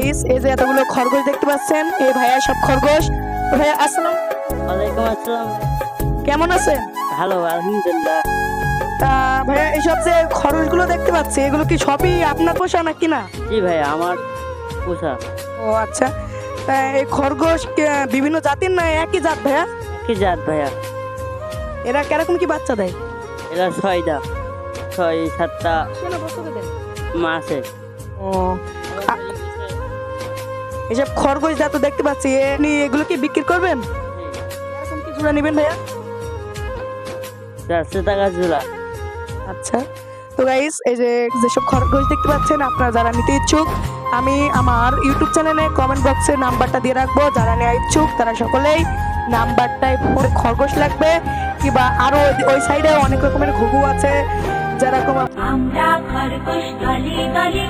Guys এই যে এতগুলো খরগোশ দেখতে পাচ্ছেন, এই ভাইয়া সব খরগোশ। তো ভাইয়া আসসালাম, ওয়ালাইকুম আসসালাম। কেমন আছেন? ভালো, আলহামদুলিল্লাহ। তা ভাইয়া এইসব যে খরগোশগুলো দেখতে পাচ্ছি এগুলো কি সবই আপনার পোষা নাকি না? জি ভাই, আমার পোষা। ও আচ্ছা, তা এই খরগোশ বিভিন্ন জাতির না একই জাত ভাইয়া? কি জাত ভাইয়া? এরা কিরকম কি বাচ্চা দেয়? এরা 6টা 6-7টা মা আছে। ও এইসব খরগোশ যা তো দেখতে পাচ্ছি এগুলো কি বিক্রি করবেন? এরকম কি জোড়া নেবেন ভাইয়া? 400 টাকা জোড়া। আচ্ছা, তো গাইস এই যে যেসব খরগোশ দেখতে পাচ্ছেন আপনারা যারা নিতে ইচ্ছুক, আমি আমার ইউটিউব চ্যানেলে কমেন্ট বক্সে নাম্বারটা দিয়ে রাখবো। যারা নেওয়া ইচ্ছুক তারা সকলেই নাম্বারটায় ফোন, খরগোশ লাগবে কিংবা আরো ওই সাইডে অনেক রকমের ঘুঘু আছে যেরকম আমরা খরগোশ গলি গলি